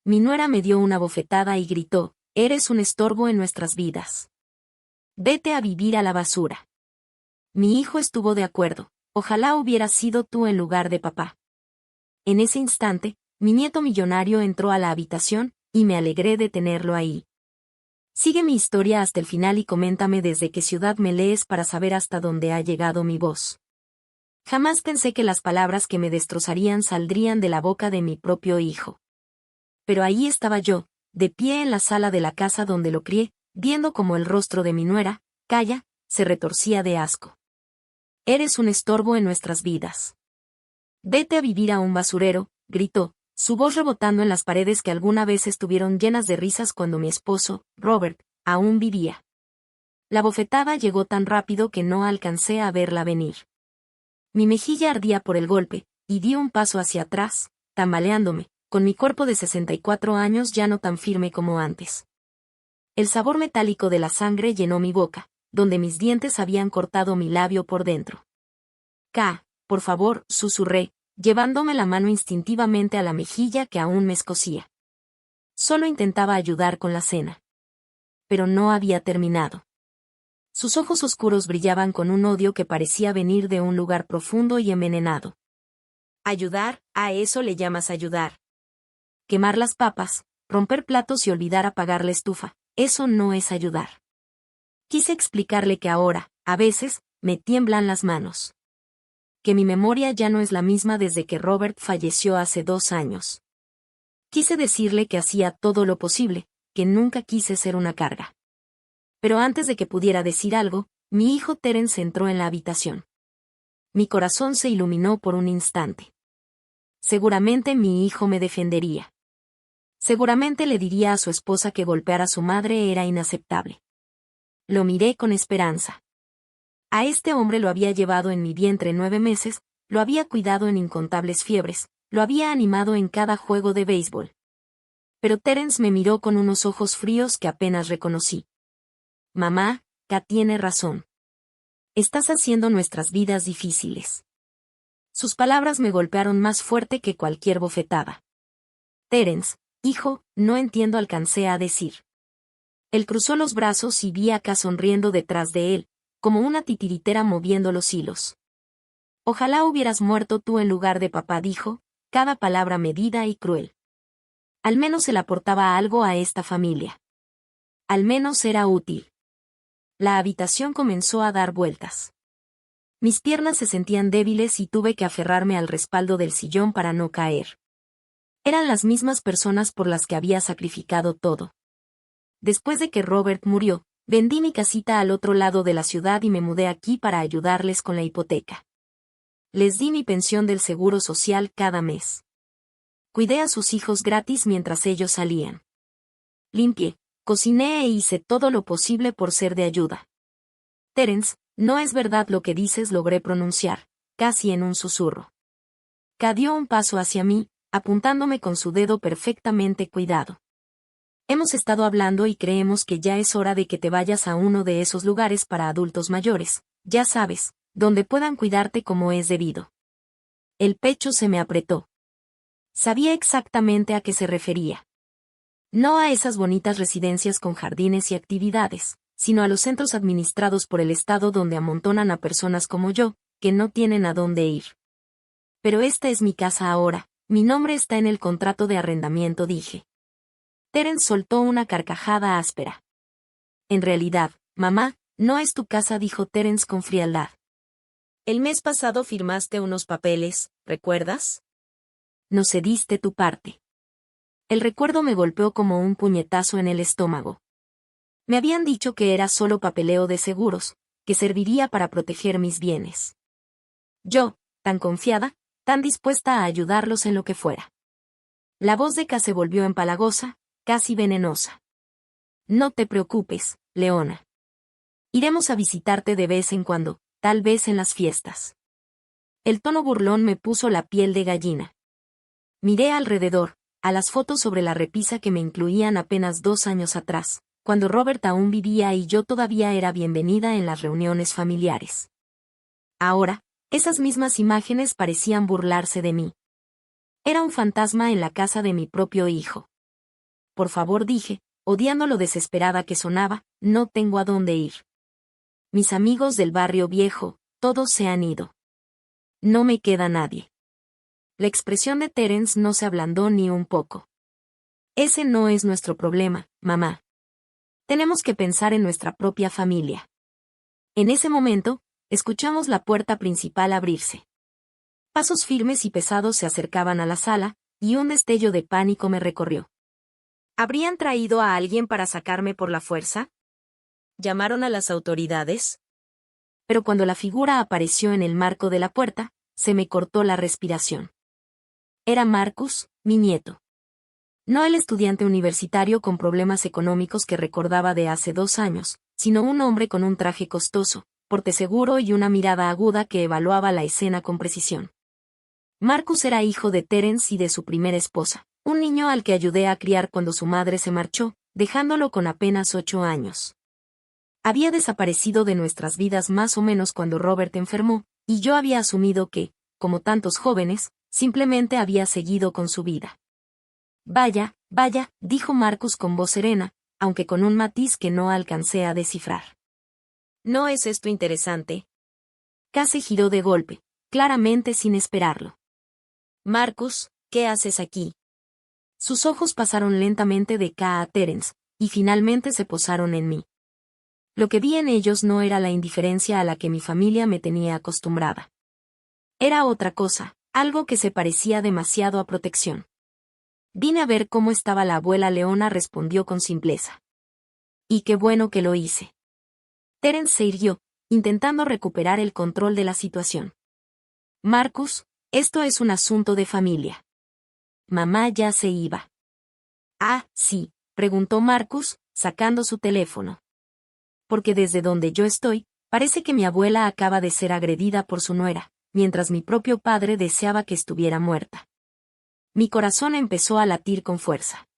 mi nuera me dio una bofetada y gritó: «Eres un estorbo en nuestras vidas. Vete a vivir a la basura». Mi hijo estuvo de acuerdo. Ojalá hubieras sido tú en lugar de papá. En ese instante, mi nieto millonario entró a la habitación, y me alegré de tenerlo ahí. Sigue mi historia hasta el final y coméntame desde qué ciudad me lees para saber hasta dónde ha llegado mi voz. Jamás pensé que las palabras que me destrozarían saldrían de la boca de mi propio hijo. Pero ahí estaba yo, de pie en la sala de la casa donde lo crié, viendo cómo el rostro de mi nuera, Kaya, se retorcía de asco. «Eres un estorbo en nuestras vidas. Vete a vivir a un basurero», gritó, su voz rebotando en las paredes que alguna vez estuvieron llenas de risas cuando mi esposo, Robert, aún vivía. La bofetada llegó tan rápido que no alcancé a verla venir. Mi mejilla ardía por el golpe, y di un paso hacia atrás, tambaleándome, con mi cuerpo de 64 años ya no tan firme como antes. El sabor metálico de la sangre llenó mi boca, donde mis dientes habían cortado mi labio por dentro. Por favor», susurré, llevándome la mano instintivamente a la mejilla que aún me escocía. Solo intentaba ayudar con la cena. Pero no había terminado. Sus ojos oscuros brillaban con un odio que parecía venir de un lugar profundo y envenenado. «¿Ayudar? ¿A eso le llamas ayudar? Quemar las papas, romper platos y olvidar apagar la estufa, eso no es ayudar». Quise explicarle que ahora, a veces, me tiemblan las manos. Que mi memoria ya no es la misma desde que Robert falleció hace 2 años. Quise decirle que hacía todo lo posible, que nunca quise ser una carga. Pero antes de que pudiera decir algo, mi hijo Terence entró en la habitación. Mi corazón se iluminó por un instante. Seguramente mi hijo me defendería. Seguramente le diría a su esposa que golpear a su madre era inaceptable. Lo miré con esperanza. A este hombre lo había llevado en mi vientre 9 meses, lo había cuidado en incontables fiebres, lo había animado en cada juego de béisbol. Pero Terence me miró con unos ojos fríos que apenas reconocí. «Mamá, Ka tiene razón. Estás haciendo nuestras vidas difíciles». Sus palabras me golpearon más fuerte que cualquier bofetada. «Terence, hijo, no entiendo», alcancé a decir. Él cruzó los brazos y vi a Ka sonriendo detrás de él, como una titiritera moviendo los hilos. «Ojalá hubieras muerto tú en lugar de papá», dijo, cada palabra medida y cruel. Al menos él aportaba algo a esta familia. Al menos era útil. La habitación comenzó a dar vueltas. Mis piernas se sentían débiles y tuve que aferrarme al respaldo del sillón para no caer. Eran las mismas personas por las que había sacrificado todo. Después de que Robert murió, vendí mi casita al otro lado de la ciudad y me mudé aquí para ayudarles con la hipoteca. Les di mi pensión del seguro social cada mes. Cuidé a sus hijos gratis mientras ellos salían. Limpié, cociné e hice todo lo posible por ser de ayuda. «Terence, no es verdad lo que dices», logré pronunciar, casi en un susurro. Ka dio un paso hacia mí, apuntándome con su dedo perfectamente cuidado. «Hemos estado hablando y creemos que ya es hora de que te vayas a uno de esos lugares para adultos mayores, ya sabes, donde puedan cuidarte como es debido». El pecho se me apretó. Sabía exactamente a qué se refería. No a esas bonitas residencias con jardines y actividades, sino a los centros administrados por el Estado donde amontonan a personas como yo, que no tienen a dónde ir. «Pero esta es mi casa ahora, mi nombre está en el contrato de arrendamiento», dije. Terence soltó una carcajada áspera. «En realidad, mamá, no es tu casa», dijo Terence con frialdad. «El mes pasado firmaste unos papeles, ¿recuerdas? No cediste tu parte». El recuerdo me golpeó como un puñetazo en el estómago. Me habían dicho que era solo papeleo de seguros, que serviría para proteger mis bienes. Yo, tan confiada, tan dispuesta a ayudarlos en lo que fuera. La voz de Ka se volvió empalagosa, casi venenosa. «No te preocupes, Leona. Iremos a visitarte de vez en cuando, tal vez en las fiestas». El tono burlón me puso la piel de gallina. Miré alrededor, a las fotos sobre la repisa que me incluían apenas 2 años atrás, cuando Robert aún vivía y yo todavía era bienvenida en las reuniones familiares. Ahora, esas mismas imágenes parecían burlarse de mí. Era un fantasma en la casa de mi propio hijo. por favor, dije, odiando lo desesperada que sonaba, no tengo a dónde ir. Mis amigos del barrio viejo, todos se han ido. No me queda nadie. La expresión de Terence no se ablandó ni un poco. Ese no es nuestro problema, mamá. Tenemos que pensar en nuestra propia familia. En ese momento, escuchamos la puerta principal abrirse. Pasos firmes y pesados se acercaban a la sala, y un destello de pánico me recorrió. ¿Habrían traído a alguien para sacarme por la fuerza? ¿Llamaron a las autoridades? Pero cuando la figura apareció en el marco de la puerta, se me cortó la respiración. Era Marcus, mi nieto. No el estudiante universitario con problemas económicos que recordaba de hace 2 años, sino un hombre con un traje costoso, porte seguro y una mirada aguda que evaluaba la escena con precisión. Marcus era hijo de Terence y de su primera esposa, un niño al que ayudé a criar cuando su madre se marchó, dejándolo con apenas 8 años. Había desaparecido de nuestras vidas más o menos cuando Robert enfermó, y yo había asumido que, como tantos jóvenes, simplemente había seguido con su vida. Vaya, vaya, dijo Marcus con voz serena, aunque con un matiz que no alcancé a descifrar. ¿No es esto interesante? Casi giró de golpe, claramente sin esperarlo. Marcus, ¿qué haces aquí? Sus ojos pasaron lentamente de K a Terence, y finalmente se posaron en mí. Lo que vi en ellos no era la indiferencia a la que mi familia me tenía acostumbrada. Era otra cosa, algo que se parecía demasiado a protección. Vine a ver cómo estaba la abuela Leona, respondió con simpleza. Y qué bueno que lo hice. Terence se irguió, intentando recuperar el control de la situación. Marcus, esto es un asunto de familia. Mamá ya se iba. Ah, sí, preguntó Marcus, sacando su teléfono. Porque desde donde yo estoy, parece que mi abuela acaba de ser agredida por su nuera, mientras mi propio padre deseaba que estuviera muerta. Mi corazón empezó a latir con fuerza.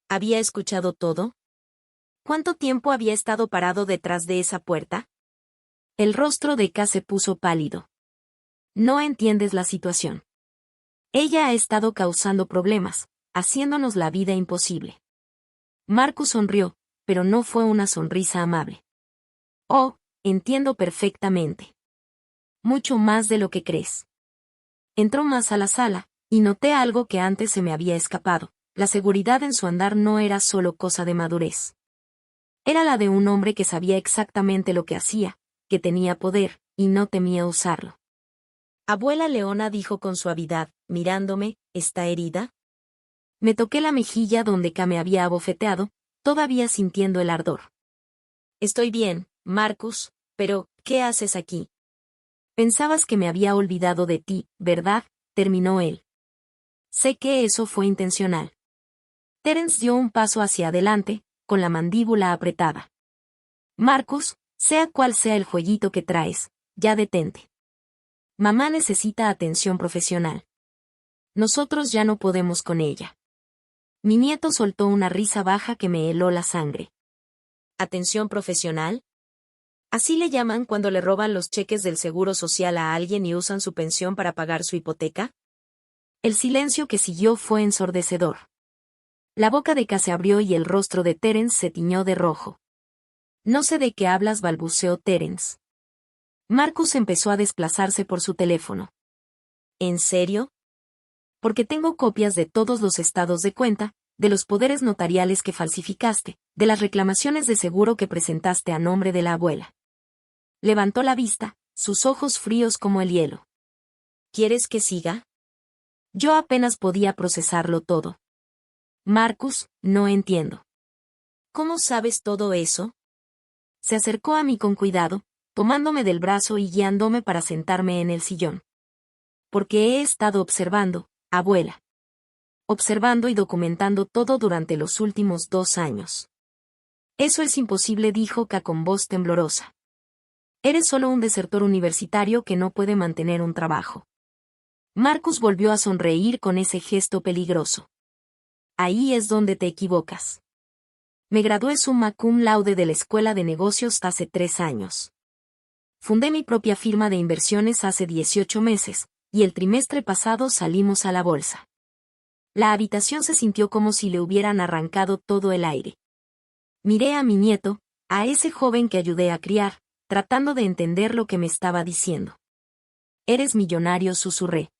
¿Había escuchado todo? ¿Cuánto tiempo había estado parado detrás de esa puerta? El rostro de K se puso pálido. No entiendes la situación. Ella ha estado causando problemas, haciéndonos la vida imposible. Marcus sonrió, pero no fue una sonrisa amable. Oh, entiendo perfectamente. Mucho más de lo que crees. Entró más a la sala, y noté algo que antes se me había escapado. La seguridad en su andar no era solo cosa de madurez. Era la de un hombre que sabía exactamente lo que hacía, que tenía poder, y no temía usarlo. Abuela Leona, dijo con suavidad, mirándome, ¿está herida? Me toqué la mejilla donde K me había abofeteado, todavía sintiendo el ardor. Estoy bien, Marcus, pero, ¿qué haces aquí? Pensabas que me había olvidado de ti, ¿verdad?, terminó él. Sé que eso fue intencional. Terence dio un paso hacia adelante, con la mandíbula apretada. Marcus, sea cual sea el jueguito que traes, ya detente. Mamá necesita atención profesional. Nosotros ya no podemos con ella. Mi nieto soltó una risa baja que me heló la sangre. ¿Atención profesional? ¿Así le llaman cuando le roban los cheques del seguro social a alguien y usan su pensión para pagar su hipoteca? El silencio que siguió fue ensordecedor. La boca de K se abrió y el rostro de Terence se tiñó de rojo. No sé de qué hablas, balbuceó Terence. Marcus empezó a desplazarse por su teléfono. ¿En serio? Porque tengo copias de todos los estados de cuenta, de los poderes notariales que falsificaste, de las reclamaciones de seguro que presentaste a nombre de la abuela. Levantó la vista, sus ojos fríos como el hielo. ¿Quieres que siga? Yo apenas podía procesarlo todo. Marcus, no entiendo. ¿Cómo sabes todo eso? Se acercó a mí con cuidado, tomándome del brazo y guiándome para sentarme en el sillón. Porque he estado observando, abuela. Observando y documentando todo durante los últimos 2 años. Eso es imposible, dijo K con voz temblorosa. Eres solo un desertor universitario que no puede mantener un trabajo. Marcus volvió a sonreír con ese gesto peligroso. Ahí es donde te equivocas. Me gradué summa cum laude de la Escuela de Negocios hace 3 años. Fundé mi propia firma de inversiones hace 18 meses, y el trimestre pasado salimos a la bolsa. La habitación se sintió como si le hubieran arrancado todo el aire. Miré a mi nieto, a ese joven que ayudé a criar, tratando de entender lo que me estaba diciendo. «Eres millonario», susurré.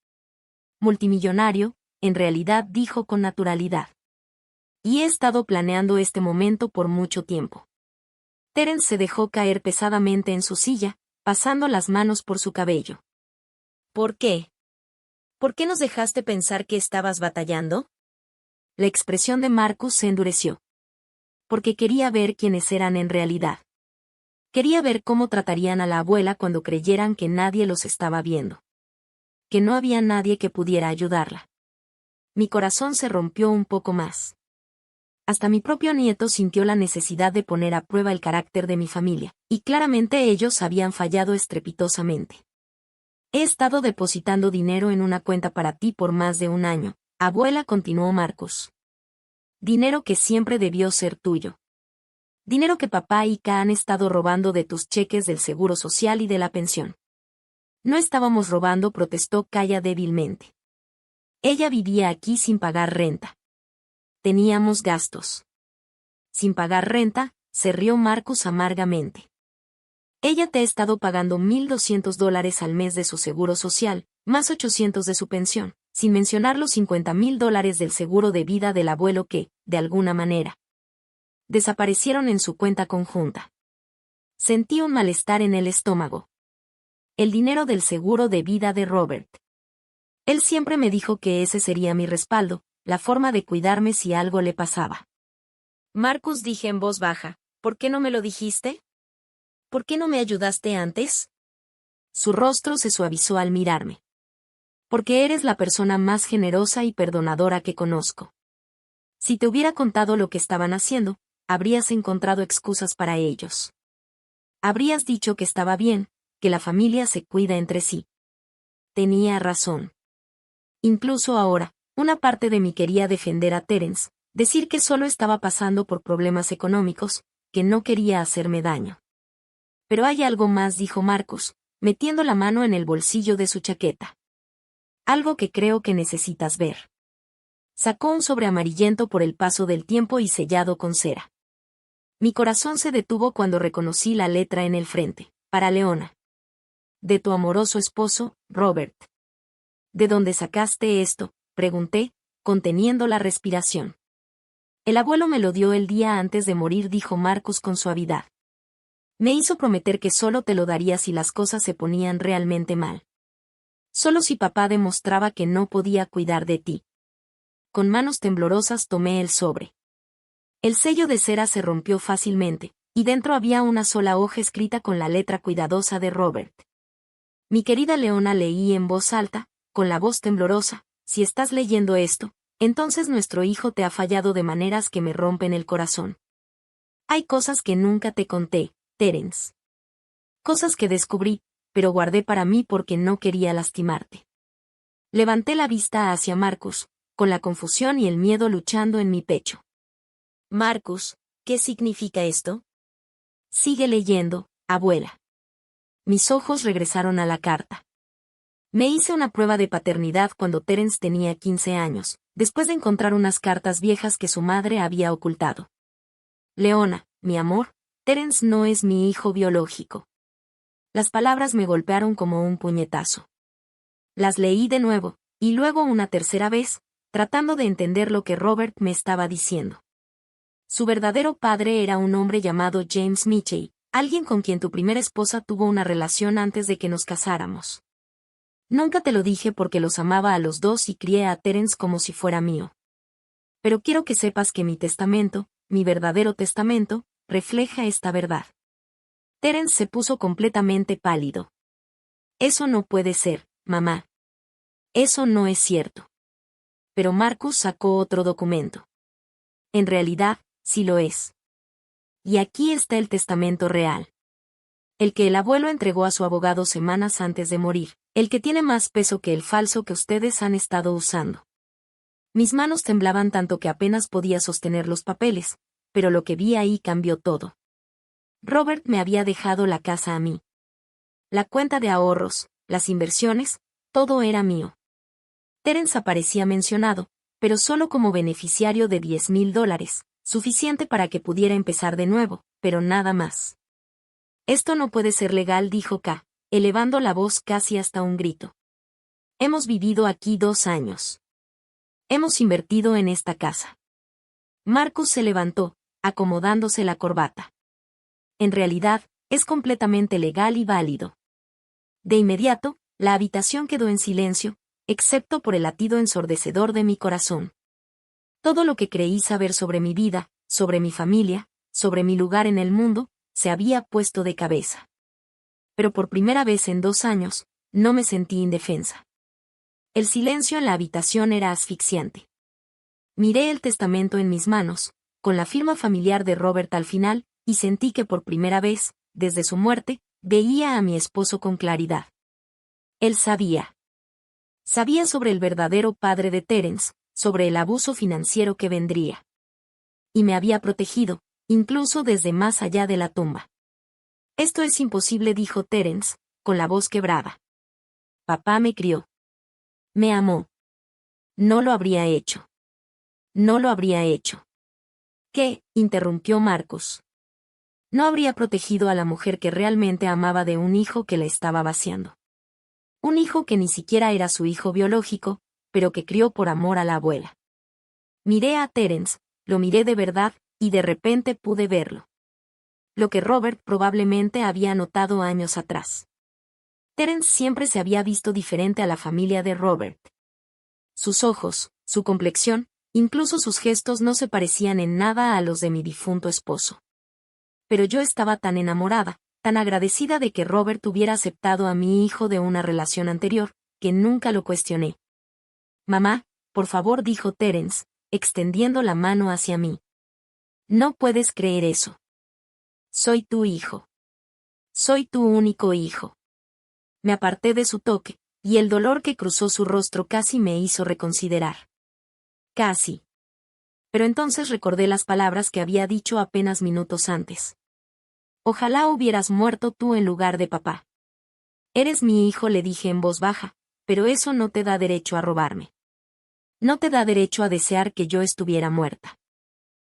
«Multimillonario», en realidad dijo con naturalidad. «Y he estado planeando este momento por mucho tiempo». Terence se dejó caer pesadamente en su silla, pasando las manos por su cabello. «¿Por qué? ¿Por qué nos dejaste pensar que estabas batallando?» La expresión de Marcus se endureció. «Porque quería ver quiénes eran en realidad. Quería ver cómo tratarían a la abuela cuando creyeran que nadie los estaba viendo. Que no había nadie que pudiera ayudarla». Mi corazón se rompió un poco más. Hasta mi propio nieto sintió la necesidad de poner a prueba el carácter de mi familia, y claramente ellos habían fallado estrepitosamente. «He estado depositando dinero en una cuenta para ti por más de un año», abuela, continuó Marcus. «Dinero que siempre debió ser tuyo. Dinero que papá y Ka han estado robando de tus cheques del seguro social y de la pensión». «No estábamos robando», protestó Kaya débilmente. «Ella vivía aquí sin pagar renta. Teníamos gastos». «Sin pagar renta», se rió Marcus amargamente. «Ella te ha estado pagando $1,200 al mes de su seguro social, más 800 de su pensión, sin mencionar los $50,000 del seguro de vida del abuelo que, de alguna manera, desaparecieron en su cuenta conjunta». Sentí un malestar en el estómago. El dinero del seguro de vida de Robert. Él siempre me dijo que ese sería mi respaldo, la forma de cuidarme si algo le pasaba. «Marcus», dije en voz baja, «¿por qué no me lo dijiste? ¿Por qué no me ayudaste antes?» Su rostro se suavizó al mirarme. «Porque eres la persona más generosa y perdonadora que conozco. Si te hubiera contado lo que estaban haciendo, habrías encontrado excusas para ellos. Habrías dicho que estaba bien, que la familia se cuida entre sí». Tenía razón. Incluso ahora, una parte de mí quería defender a Terence, decir que solo estaba pasando por problemas económicos, que no quería hacerme daño. «Pero hay algo más», dijo Marcus, metiendo la mano en el bolsillo de su chaqueta. «Algo que creo que necesitas ver». Sacó un sobre amarillento por el paso del tiempo y sellado con cera. Mi corazón se detuvo cuando reconocí la letra en el frente. «Para Leona. De tu amoroso esposo, Robert». «¿De dónde sacaste esto?», pregunté, conteniendo la respiración. «El abuelo me lo dio el día antes de morir», dijo Marcus con suavidad. «Me hizo prometer que solo te lo daría si las cosas se ponían realmente mal. Solo si papá demostraba que no podía cuidar de ti». Con manos temblorosas tomé el sobre. El sello de cera se rompió fácilmente, y dentro había una sola hoja escrita con la letra cuidadosa de Robert. «Mi querida Leona», leí en voz alta, con la voz temblorosa, «si estás leyendo esto, entonces nuestro hijo te ha fallado de maneras que me rompen el corazón. Hay cosas que nunca te conté, Terence. Cosas que descubrí, pero guardé para mí porque no quería lastimarte». Levanté la vista hacia Marcus, con la confusión y el miedo luchando en mi pecho. «Marcus, ¿qué significa esto?» «Sigue leyendo, abuela». Mis ojos regresaron a la carta. Me hice una prueba de paternidad cuando Terence tenía 15 años, después de encontrar unas cartas viejas que su madre había ocultado. «Leona, mi amor, Terence no es mi hijo biológico». Las palabras me golpearon como un puñetazo. Las leí de nuevo, y luego una tercera vez, tratando de entender lo que Robert me estaba diciendo. Su verdadero padre era un hombre llamado James Mitchell, alguien con quien tu primera esposa tuvo una relación antes de que nos casáramos. Nunca te lo dije porque los amaba a los dos y crié a Terence como si fuera mío. Pero quiero que sepas que mi testamento, mi verdadero testamento, refleja esta verdad. Terence se puso completamente pálido. «Eso no puede ser, mamá. Eso no es cierto». Pero Marcus sacó otro documento. «En realidad, sí lo es. Y aquí está el testamento real. El que el abuelo entregó a su abogado semanas antes de morir, el que tiene más peso que el falso que ustedes han estado usando». Mis manos temblaban tanto que apenas podía sostener los papeles, pero lo que vi ahí cambió todo. Robert me había dejado la casa a mí. La cuenta de ahorros, las inversiones, todo era mío. Terence aparecía mencionado, pero solo como beneficiario de $10,000, suficiente para que pudiera empezar de nuevo, pero nada más. Esto no puede ser legal, dijo K, elevando la voz casi hasta un grito. Hemos vivido aquí 2 años. Hemos invertido en esta casa. Marcus se levantó, acomodándose la corbata. En realidad, es completamente legal y válido. De inmediato, la habitación quedó en silencio, excepto por el latido ensordecedor de mi corazón. Todo lo que creí saber sobre mi vida, sobre mi familia, sobre mi lugar en el mundo, se había puesto de cabeza. Pero por primera vez en 2 años, no me sentí indefensa. El silencio en la habitación era asfixiante. Miré el testamento en mis manos, con la firma familiar de Robert al final, y sentí que por primera vez, desde su muerte, veía a mi esposo con claridad. Él sabía. Sabía sobre el verdadero padre de Terence, sobre el abuso financiero que vendría. Y me había protegido, incluso desde más allá de la tumba. Esto es imposible, dijo Terence, con la voz quebrada. Papá me crió. Me amó. No lo habría hecho. No lo habría hecho. ¿Qué? Interrumpió Marcus. No habría protegido a la mujer que realmente amaba de un hijo que la estaba vaciando. Un hijo que ni siquiera era su hijo biológico, pero que crió por amor a la abuela. Miré a Terence, lo miré de verdad, y de repente pude verlo. Lo que Robert probablemente había notado años atrás. Terence siempre se había visto diferente a la familia de Robert. Sus ojos, su complexión, incluso sus gestos no se parecían en nada a los de mi difunto esposo. Pero yo estaba tan enamorada, tan agradecida de que Robert hubiera aceptado a mi hijo de una relación anterior, que nunca lo cuestioné. Mamá, por favor, dijo Terence, extendiendo la mano hacia mí. No puedes creer eso. Soy tu hijo. Soy tu único hijo. Me aparté de su toque, y el dolor que cruzó su rostro casi me hizo reconsiderar. Casi. Pero entonces recordé las palabras que había dicho apenas minutos antes. Ojalá hubieras muerto tú en lugar de papá. Eres mi hijo, le dije en voz baja, pero eso no te da derecho a robarme. No te da derecho a desear que yo estuviera muerta.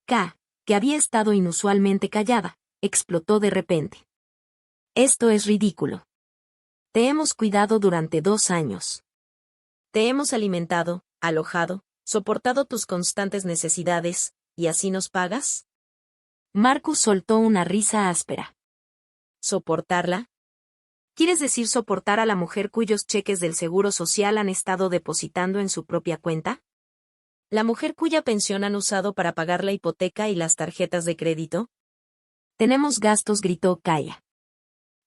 K, que había estado inusualmente callada, explotó de repente. Esto es ridículo. Te hemos cuidado durante 2 años. Te hemos alimentado, alojado, soportado tus constantes necesidades, ¿y así nos pagas? Marcus soltó una risa áspera. ¿Soportarla? ¿Quieres decir soportar a la mujer cuyos cheques del Seguro Social han estado depositando en su propia cuenta? ¿La mujer cuya pensión han usado para pagar la hipoteca y las tarjetas de crédito? Tenemos gastos, gritó Kaya.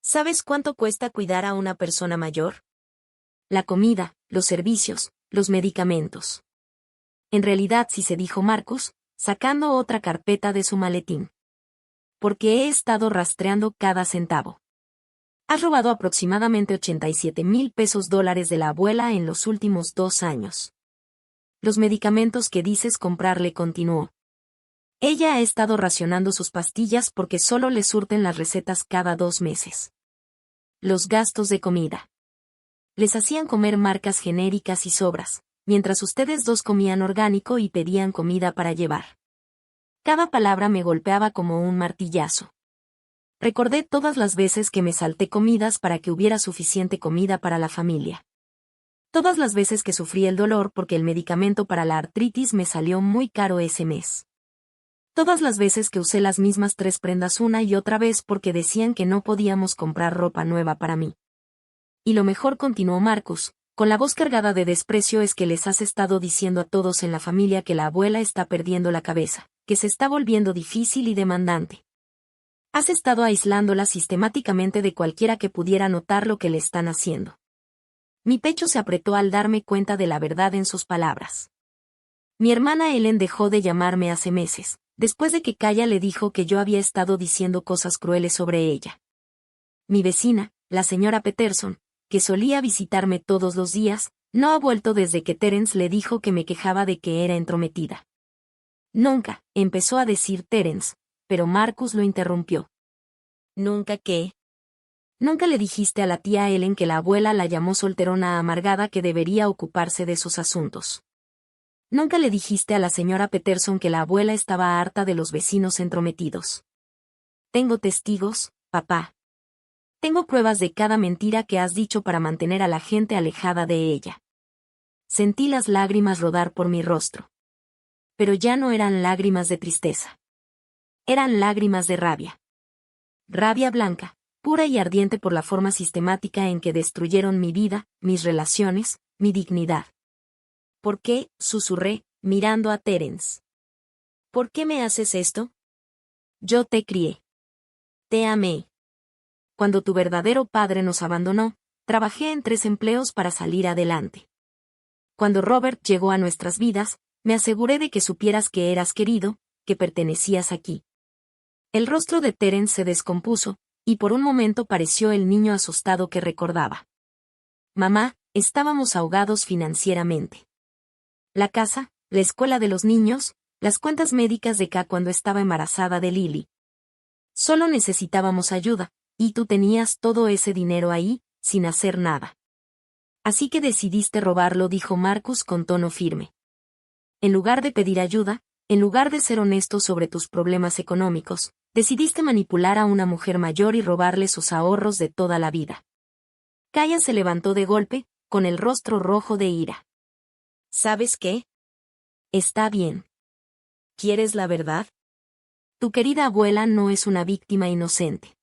¿Sabes cuánto cuesta cuidar a una persona mayor? La comida, los servicios, los medicamentos. En realidad sí, se dijo Marcus, sacando otra carpeta de su maletín. Porque he estado rastreando cada centavo. Has robado aproximadamente 87,000 pesos de la abuela en los últimos 2 años. Los medicamentos que dices comprarle, continuó. Ella ha estado racionando sus pastillas porque solo le surten las recetas cada 2 meses. Los gastos de comida. Les hacían comer marcas genéricas y sobras, mientras ustedes 2 comían orgánico y pedían comida para llevar. Cada palabra me golpeaba como un martillazo. Recordé todas las veces que me salté comidas para que hubiera suficiente comida para la familia. Todas las veces que sufrí el dolor porque el medicamento para la artritis me salió muy caro ese mes. Todas las veces que usé las mismas 3 prendas una y otra vez porque decían que no podíamos comprar ropa nueva para mí. Y lo mejor, continuó Marcus, con la voz cargada de desprecio, es que les has estado diciendo a todos en la familia que la abuela está perdiendo la cabeza, que se está volviendo difícil y demandante. Has estado aislándola sistemáticamente de cualquiera que pudiera notar lo que le están haciendo. Mi pecho se apretó al darme cuenta de la verdad en sus palabras. Mi hermana Ellen dejó de llamarme hace meses, después de que Kaya le dijo que yo había estado diciendo cosas crueles sobre ella. Mi vecina, la señora Peterson, que solía visitarme todos los días, no ha vuelto desde que Terence le dijo que me quejaba de que era entrometida. Nunca, empezó a decir Terence, pero Marcus lo interrumpió. ¿Nunca qué? Nunca le dijiste a la tía Ellen que la abuela la llamó solterona amargada que debería ocuparse de sus asuntos. Nunca le dijiste a la señora Peterson que la abuela estaba harta de los vecinos entrometidos. Tengo testigos, papá. Tengo pruebas de cada mentira que has dicho para mantener a la gente alejada de ella. Sentí las lágrimas rodar por mi rostro. Pero ya no eran lágrimas de tristeza. Eran lágrimas de rabia. Rabia blanca, pura y ardiente por la forma sistemática en que destruyeron mi vida, mis relaciones, mi dignidad. ¿Por qué?, susurré, mirando a Terence. ¿Por qué me haces esto? Yo te crié. Te amé. Cuando tu verdadero padre nos abandonó, trabajé en 3 empleos para salir adelante. Cuando Robert llegó a nuestras vidas, me aseguré de que supieras que eras querido, que pertenecías aquí. El rostro de Terence se descompuso, y por un momento pareció el niño asustado que recordaba. Mamá, estábamos ahogados financieramente. La casa, la escuela de los niños, las cuentas médicas de K cuando estaba embarazada de Lily. Solo necesitábamos ayuda, y tú tenías todo ese dinero ahí, sin hacer nada. Así que decidiste robarlo, dijo Marcus con tono firme. En lugar de pedir ayuda, en lugar de ser honesto sobre tus problemas económicos, decidiste manipular a una mujer mayor y robarle sus ahorros de toda la vida. Kaya se levantó de golpe, con el rostro rojo de ira. ¿Sabes qué? Está bien. ¿Quieres la verdad? Tu querida abuela no es una víctima inocente.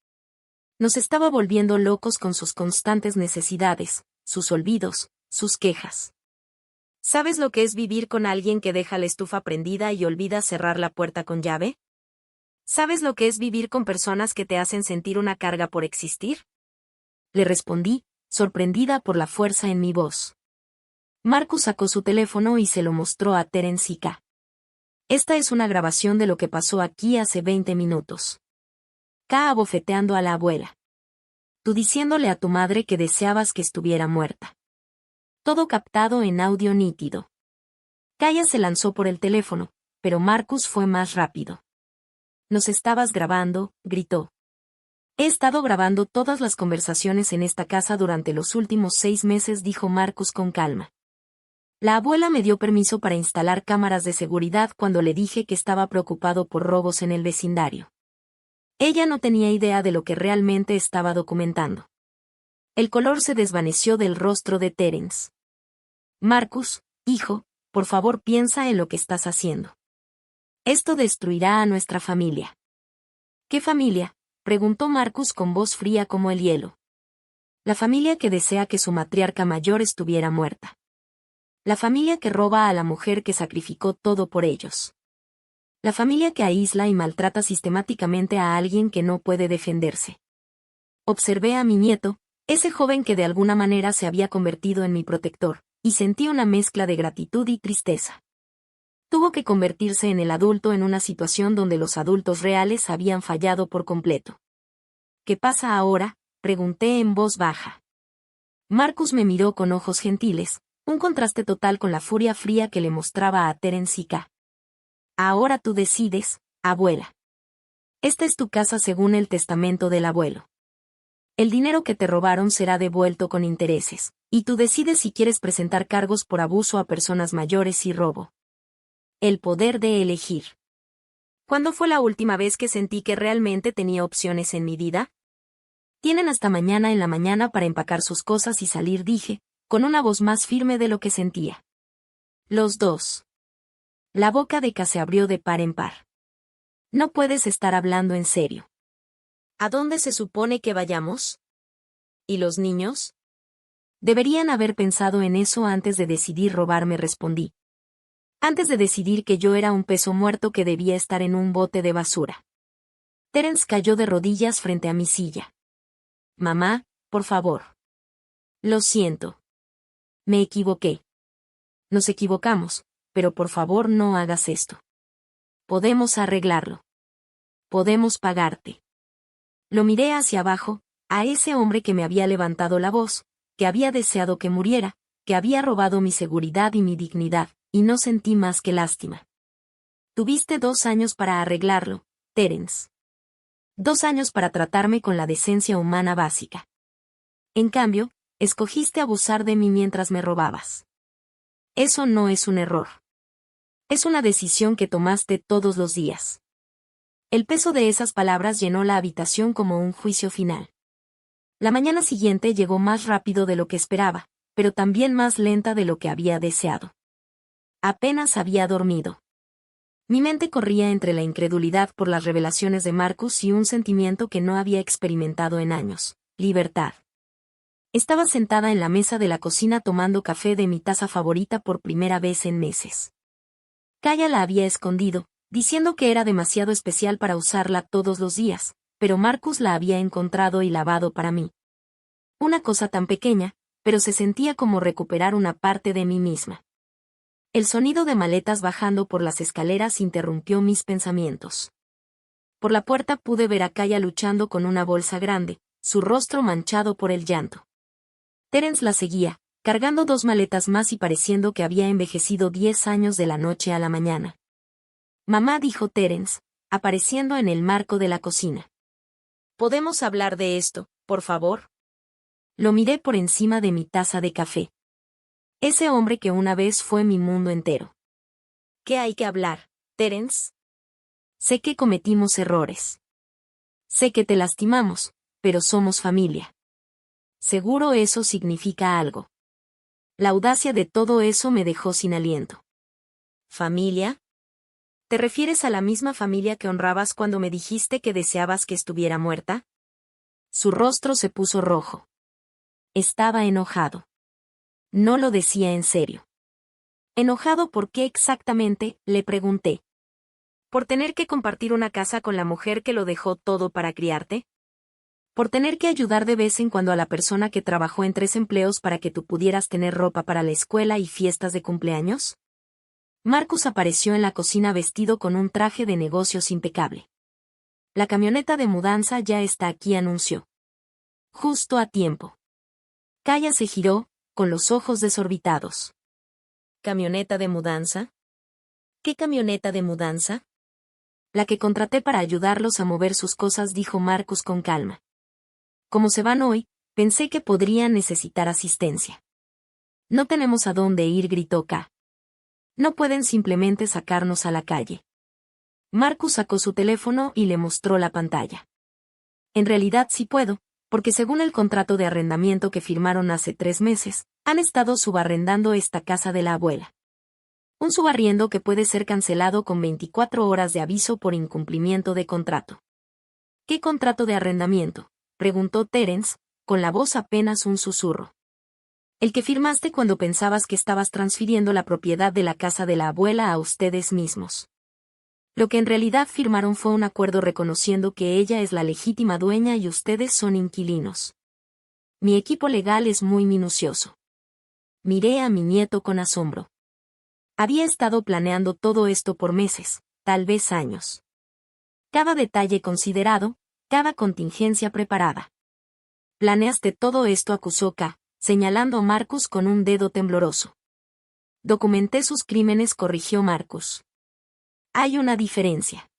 Nos estaba volviendo locos con sus constantes necesidades, sus olvidos, sus quejas. ¿Sabes lo que es vivir con alguien que deja la estufa prendida y olvida cerrar la puerta con llave? ¿Sabes lo que es vivir con personas que te hacen sentir una carga por existir? Le respondí, sorprendida por la fuerza en mi voz. Marcus sacó su teléfono y se lo mostró a Terence y K. Esta es una grabación de lo que pasó aquí hace 20 minutos. K abofeteando a la abuela. Tú diciéndole a tu madre que deseabas que estuviera muerta. Todo captado en audio nítido. Kaya se lanzó por el teléfono, pero Marcus fue más rápido. «¿Nos estabas grabando?», gritó. «He estado grabando todas las conversaciones en esta casa durante los últimos 6 meses», dijo Marcus con calma. La abuela me dio permiso para instalar cámaras de seguridad cuando le dije que estaba preocupado por robos en el vecindario. Ella no tenía idea de lo que realmente estaba documentando. El color se desvaneció del rostro de Terence. «Marcus, hijo, por favor piensa en lo que estás haciendo. Esto destruirá a nuestra familia». «¿Qué familia?», preguntó Marcus con voz fría como el hielo. «La familia que desea que su matriarca mayor estuviera muerta. La familia que roba a la mujer que sacrificó todo por ellos. La familia que aísla y maltrata sistemáticamente a alguien que no puede defenderse». Observé a mi nieto, ese joven que de alguna manera se había convertido en mi protector, y sentí una mezcla de gratitud y tristeza. Tuvo que convertirse en el adulto en una situación donde los adultos reales habían fallado por completo. «¿Qué pasa ahora?», pregunté en voz baja. Marcus me miró con ojos gentiles, un contraste total con la furia fría que le mostraba a Terence y K. «Ahora tú decides, abuela. Esta es tu casa según el testamento del abuelo. El dinero que te robaron será devuelto con intereses, y tú decides si quieres presentar cargos por abuso a personas mayores y robo. El poder de elegir». ¿Cuándo fue la última vez que sentí que realmente tenía opciones en mi vida? «Tienen hasta mañana en la mañana para empacar sus cosas y salir», dije, con una voz más firme de lo que sentía. «Los dos». La boca de K se abrió de par en par. «No puedes estar hablando en serio. ¿A dónde se supone que vayamos? ¿Y los niños?» «Deberían haber pensado en eso antes de decidir robarme», respondí. «Antes de decidir que yo era un peso muerto que debía estar en un bote de basura». Terence cayó de rodillas frente a mi silla. «Mamá, por favor». «Lo siento. Me equivoqué». «Nos equivocamos, pero por favor no hagas esto. Podemos arreglarlo. Podemos pagarte». Lo miré hacia abajo, a ese hombre que me había levantado la voz, que había deseado que muriera, que había robado mi seguridad y mi dignidad, y no sentí más que lástima. «Tuviste 2 años para arreglarlo, Terence. 2 años para tratarme con la decencia humana básica. En cambio, escogiste abusar de mí mientras me robabas. Eso no es un error. Es una decisión que tomaste todos los días. El peso de esas palabras llenó la habitación como un juicio final. La mañana siguiente llegó más rápido de lo que esperaba, pero también más lenta de lo que había deseado. Apenas había dormido. Mi mente corría entre la incredulidad por las revelaciones de Marcus y un sentimiento que no había experimentado en años: libertad. Estaba sentada en la mesa de la cocina tomando café de mi taza favorita por primera vez en meses. Kaya la había escondido, diciendo que era demasiado especial para usarla todos los días, pero Marcus la había encontrado y lavado para mí. Una cosa tan pequeña, pero se sentía como recuperar una parte de mí misma. El sonido de maletas bajando por las escaleras interrumpió mis pensamientos. Por la puerta pude ver a Kaya luchando con una bolsa grande, su rostro manchado por el llanto. Terence la seguía, cargando 2 maletas más y pareciendo que había envejecido 10 años de la noche a la mañana. Mamá, dijo Terence, apareciendo en el marco de la cocina. ¿Podemos hablar de esto, por favor? Lo miré por encima de mi taza de café. Ese hombre que una vez fue mi mundo entero. ¿Qué hay que hablar, Terence? Sé que cometimos errores. Sé que te lastimamos, pero somos familia. Seguro eso significa algo. La audacia de todo eso me dejó sin aliento. ¿Familia? ¿Te refieres a la misma familia que honrabas cuando me dijiste que deseabas que estuviera muerta? Su rostro se puso rojo. Estaba enojado. No lo decía en serio. ¿Enojado por qué exactamente?, le pregunté. ¿Por tener que compartir una casa con la mujer que lo dejó todo para criarte? ¿Por tener que ayudar de vez en cuando a la persona que trabajó en 3 empleos para que tú pudieras tener ropa para la escuela y fiestas de cumpleaños? Marcus apareció en la cocina vestido con un traje de negocios impecable. La camioneta de mudanza ya está aquí, anunció. Justo a tiempo. Kaya se giró, con los ojos desorbitados. ¿Camioneta de mudanza? ¿Qué camioneta de mudanza? La que contraté para ayudarlos a mover sus cosas, dijo Marcus con calma. Como se van hoy, pensé que podrían necesitar asistencia. No tenemos a dónde ir, gritó K. No pueden simplemente sacarnos a la calle. Marcus sacó su teléfono y le mostró la pantalla. En realidad sí puedo, porque según el contrato de arrendamiento que firmaron hace 3 meses, han estado subarrendando esta casa de la abuela. Un subarriendo que puede ser cancelado con 24 horas de aviso por incumplimiento de contrato. ¿Qué contrato de arrendamiento?, preguntó Terence, con la voz apenas un susurro. El que firmaste cuando pensabas que estabas transfiriendo la propiedad de la casa de la abuela a ustedes mismos. Lo que en realidad firmaron fue un acuerdo reconociendo que ella es la legítima dueña y ustedes son inquilinos. Mi equipo legal es muy minucioso. Miré a mi nieto con asombro. Había estado planeando todo esto por meses, tal vez años. Cada detalle considerado, cada contingencia preparada. ¿Planeaste todo esto?, acusó K, señalando a Marcus con un dedo tembloroso. Documenté sus crímenes, corrigió Marcus. Hay una diferencia.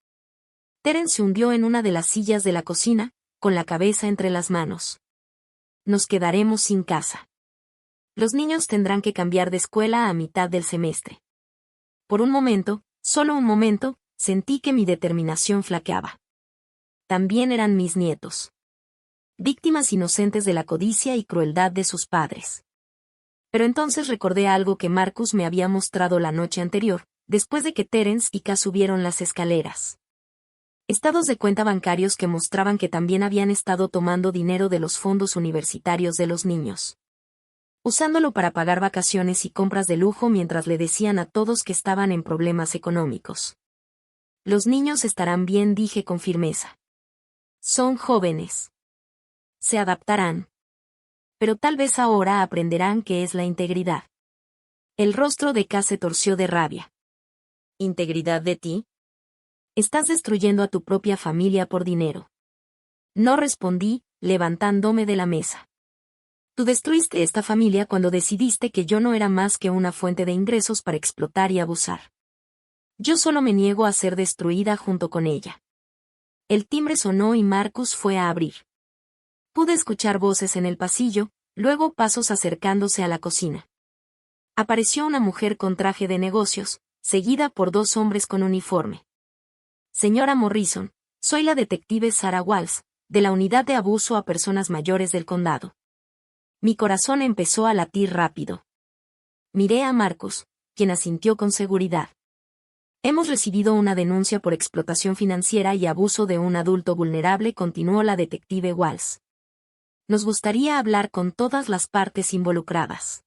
Terence se hundió en una de las sillas de la cocina, con la cabeza entre las manos. Nos quedaremos sin casa. Los niños tendrán que cambiar de escuela a mitad del semestre. Por un momento, solo un momento, sentí que mi determinación flaqueaba. También eran mis nietos. Víctimas inocentes de la codicia y crueldad de sus padres. Pero entonces recordé algo que Marcus me había mostrado la noche anterior, después de que Terence y K subieron las escaleras. Estados de cuenta bancarios que mostraban que también habían estado tomando dinero de los fondos universitarios de los niños. Usándolo para pagar vacaciones y compras de lujo mientras le decían a todos que estaban en problemas económicos. Los niños estarán bien, dije con firmeza. Son jóvenes. Se adaptarán. Pero tal vez ahora aprenderán qué es la integridad. El rostro de K se torció de rabia. ¿Integridad de ti? Estás destruyendo a tu propia familia por dinero. No respondí, levantándome de la mesa. Tú destruiste esta familia cuando decidiste que yo no era más que una fuente de ingresos para explotar y abusar. Yo solo me niego a ser destruida junto con ella. El timbre sonó y Marcus fue a abrir. Pude escuchar voces en el pasillo, luego pasos acercándose a la cocina. Apareció una mujer con traje de negocios, seguida por 2 hombres con uniforme. Señora Morrison, soy la detective Sarah Walsh, de la unidad de abuso a personas mayores del condado. Mi corazón empezó a latir rápido. Miré a Marcus, quien asintió con seguridad. Hemos recibido una denuncia por explotación financiera y abuso de un adulto vulnerable, continuó la detective Walsh. Nos gustaría hablar con todas las partes involucradas.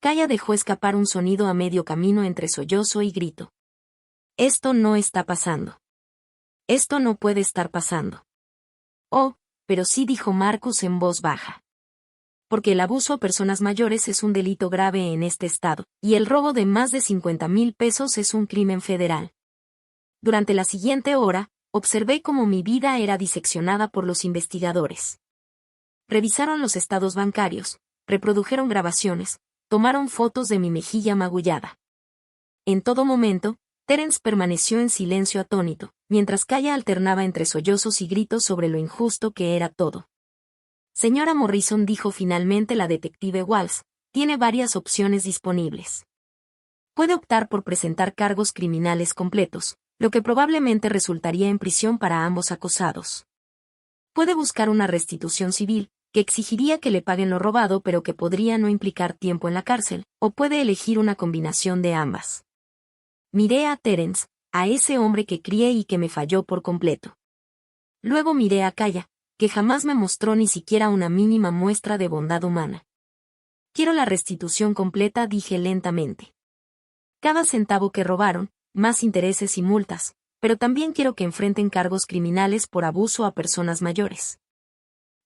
Kaya dejó escapar un sonido a medio camino entre sollozo y grito. Esto no está pasando. Esto no puede estar pasando. Oh, pero sí, dijo Marcus en voz baja. Porque el abuso a personas mayores es un delito grave en este estado, y el robo de más de 50,000 pesos es un crimen federal. Durante la siguiente hora, observé cómo mi vida era diseccionada por los investigadores. Revisaron los estados bancarios, reprodujeron grabaciones, tomaron fotos de mi mejilla magullada. En todo momento, Terence permaneció en silencio atónito, mientras Kaya alternaba entre sollozos y gritos sobre lo injusto que era todo. Señora Morrison, dijo finalmente la detective Walsh, tiene varias opciones disponibles. Puede optar por presentar cargos criminales completos, lo que probablemente resultaría en prisión para ambos acusados. Puede buscar una restitución civil, que exigiría que le paguen lo robado pero que podría no implicar tiempo en la cárcel, o puede elegir una combinación de ambas. Miré a Terence, a ese hombre que crié y que me falló por completo. Luego miré a Kaya, que jamás me mostró ni siquiera una mínima muestra de bondad humana. Quiero la restitución completa, dije lentamente. Cada centavo que robaron, más intereses y multas, pero también quiero que enfrenten cargos criminales por abuso a personas mayores.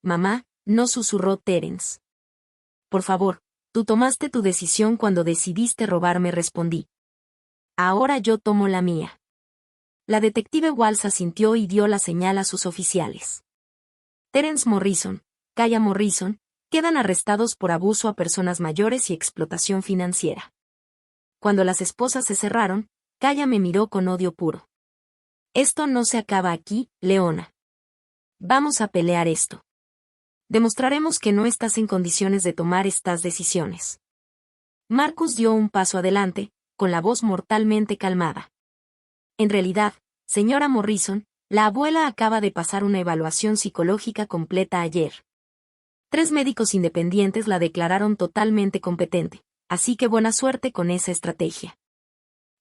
Mamá, no, susurró Terence. Por favor, tú tomaste tu decisión cuando decidiste robarme, respondí. Ahora yo tomo la mía. La detective Walsh asintió y dio la señal a sus oficiales. Terence Morrison, Kaya Morrison, quedan arrestados por abuso a personas mayores y explotación financiera. Cuando las esposas se cerraron, Kaya me miró con odio puro. Esto no se acaba aquí, Leona. Vamos a pelear esto. Demostraremos que no estás en condiciones de tomar estas decisiones. Marcus dio un paso adelante, con la voz mortalmente calmada. En realidad, señora Morrison, la abuela acaba de pasar una evaluación psicológica completa ayer. 3 médicos independientes la declararon totalmente competente, así que buena suerte con esa estrategia.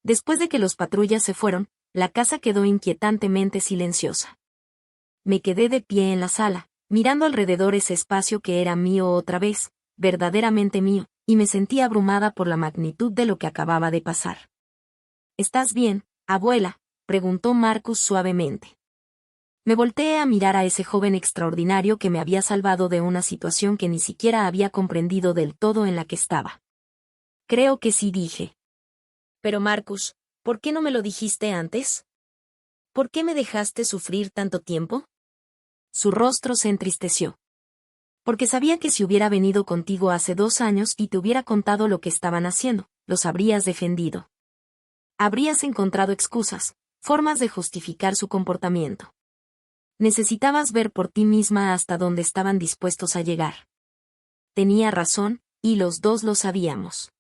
Después de que los patrullas se fueron, la casa quedó inquietantemente silenciosa. Me quedé de pie en la sala, mirando alrededor ese espacio que era mío otra vez, verdaderamente mío, y me sentí abrumada por la magnitud de lo que acababa de pasar. ¿Estás bien, abuela?, preguntó Marcus suavemente. Me volteé a mirar a ese joven extraordinario que me había salvado de una situación que ni siquiera había comprendido del todo en la que estaba. Creo que sí, dije. Pero Marcus, ¿por qué no me lo dijiste antes? ¿Por qué me dejaste sufrir tanto tiempo? Su rostro se entristeció. Porque sabía que si hubiera venido contigo hace 2 años y te hubiera contado lo que estaban haciendo, los habrías defendido. Habrías encontrado excusas, formas de justificar su comportamiento. Necesitabas ver por ti misma hasta dónde estaban dispuestos a llegar. Tenía razón, y los dos lo sabíamos.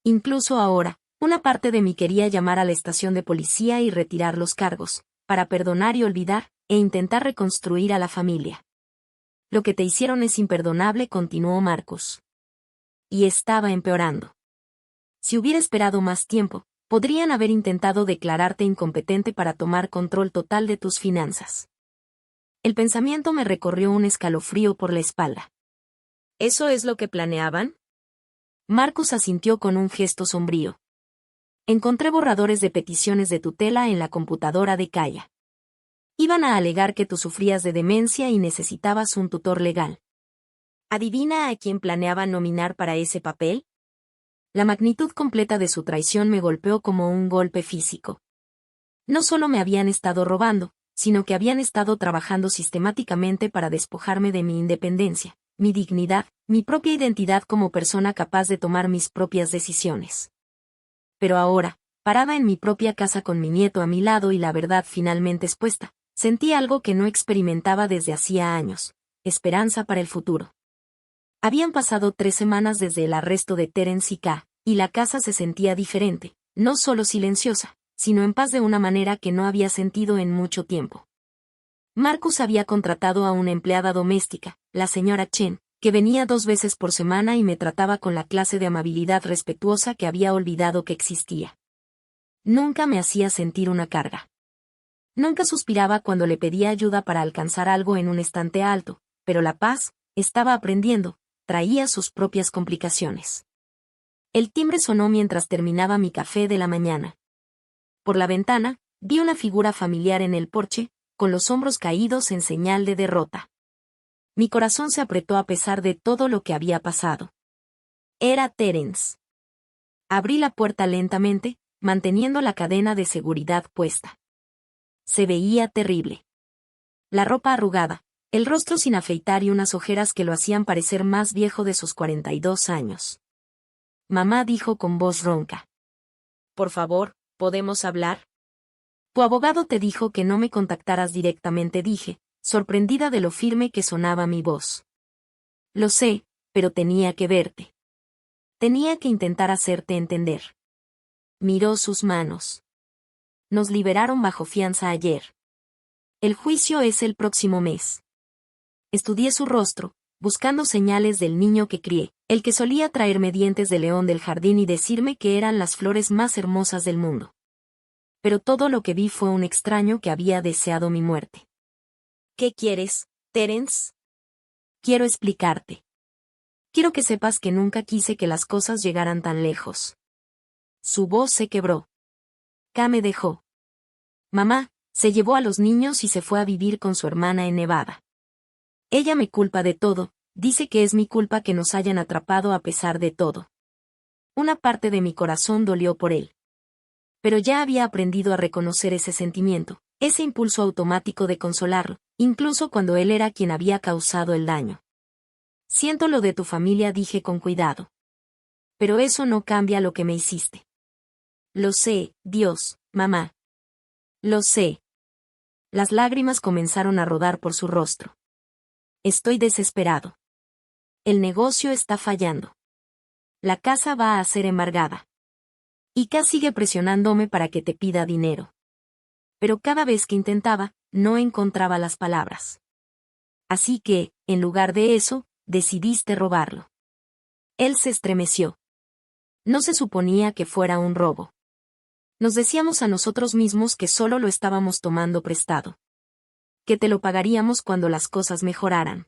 Incluso ahora, una parte de mí quería llamar a la estación de policía y retirar los cargos, para perdonar y olvidar, e intentar reconstruir a la familia. Lo que te hicieron es imperdonable, continuó Marcus. Y estaba empeorando. Si hubiera esperado más tiempo, podrían haber intentado declararte incompetente para tomar control total de tus finanzas. El pensamiento me recorrió un escalofrío por la espalda. ¿Eso es lo que planeaban? Marcus asintió con un gesto sombrío. Encontré borradores de peticiones de tutela en la computadora de Kaya. Iban a alegar que tú sufrías de demencia y necesitabas un tutor legal. ¿Adivina a quién planeaban nominar para ese papel? La magnitud completa de su traición me golpeó como un golpe físico. No solo me habían estado robando, sino que habían estado trabajando sistemáticamente para despojarme de mi independencia, mi dignidad, mi propia identidad como persona capaz de tomar mis propias decisiones. Pero ahora, parada en mi propia casa con mi nieto a mi lado y la verdad finalmente expuesta, sentí algo que no experimentaba desde hacía años: esperanza para el futuro. Habían pasado 3 semanas desde el arresto de Terence y K, y la casa se sentía diferente, No solo silenciosa, sino en paz de una manera que no había sentido en mucho tiempo. Marcus había contratado a una empleada doméstica, la señora Chen, que venía 2 veces por semana y me trataba con la clase de amabilidad respetuosa que había olvidado que existía. Nunca me hacía sentir una carga. Nunca suspiraba cuando le pedía ayuda para alcanzar algo en un estante alto, pero la paz, estaba aprendiendo, traía sus propias complicaciones. El timbre sonó mientras terminaba mi café de la mañana. Por la ventana, vi una figura familiar en el porche, con los hombros caídos en señal de derrota. Mi corazón se apretó a pesar de todo lo que había pasado. Era Terence. Abrí la puerta lentamente, manteniendo la cadena de seguridad puesta. Se veía terrible. La ropa arrugada, el rostro sin afeitar y unas ojeras que lo hacían parecer más viejo de sus 42 años. Mamá dijo con voz ronca. Por favor, ¿podemos hablar? Tu abogado te dijo que no me contactaras directamente, dije, sorprendida de lo firme que sonaba mi voz. Lo sé, pero tenía que verte. Tenía que intentar hacerte entender. Miró sus manos. Nos liberaron bajo fianza ayer. El juicio es el próximo mes. Estudié su rostro, buscando señales del niño que crié, el que solía traerme dientes de león del jardín y decirme que eran las flores más hermosas del mundo. Pero todo lo que vi fue un extraño que había deseado mi muerte. ¿Qué quieres, Terence? Quiero explicarte. Quiero que sepas que nunca quise que las cosas llegaran tan lejos. Su voz se quebró. K me dejó. Mamá, se llevó a los niños y se fue a vivir con su hermana en Nevada. Ella me culpa de todo, dice que es mi culpa que nos hayan atrapado a pesar de todo. Una parte de mi corazón dolió por él. Pero ya había aprendido a reconocer ese sentimiento, ese impulso automático de consolarlo, incluso cuando él era quien había causado el daño. Siento lo de tu familia, dije con cuidado. Pero eso no cambia lo que me hiciste. Lo sé, Dios, mamá. Lo sé. Las lágrimas comenzaron a rodar por su rostro. Estoy desesperado. El negocio está fallando. La casa va a ser embargada. Y K sigue presionándome para que te pida dinero. Pero cada vez que intentaba, no encontraba las palabras. Así que, en lugar de eso, decidiste robarlo. Él se estremeció. No se suponía que fuera un robo. Nos decíamos a nosotros mismos que solo lo estábamos tomando prestado. Que te lo pagaríamos cuando las cosas mejoraran.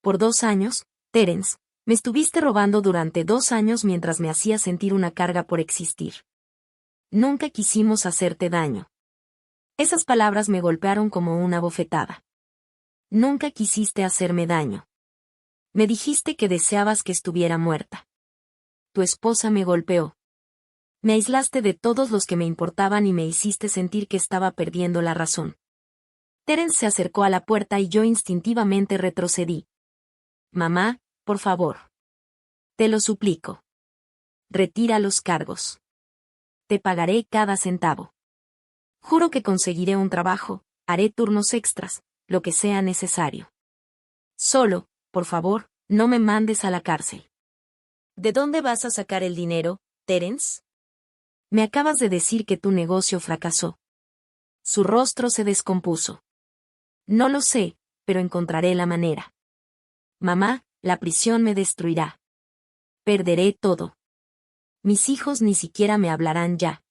Por 2 años, Terence, me estuviste robando durante 2 años mientras me hacía sentir una carga por existir. Nunca quisimos hacerte daño. Esas palabras me golpearon como una bofetada. Nunca quisiste hacerme daño. Me dijiste que deseabas que estuviera muerta. Tu esposa me golpeó. Me aislaste de todos los que me importaban y me hiciste sentir que estaba perdiendo la razón. Terence se acercó a la puerta y yo instintivamente retrocedí. Mamá, por favor. Te lo suplico. Retira los cargos. Te pagaré cada centavo. Juro que conseguiré un trabajo, haré turnos extras, lo que sea necesario. Solo, por favor, no me mandes a la cárcel. ¿De dónde vas a sacar el dinero, Terence? Me acabas de decir que tu negocio fracasó. Su rostro se descompuso. No lo sé, pero encontraré la manera. Mamá, la prisión me destruirá. Perderé todo. Mis hijos ni siquiera me hablarán ya.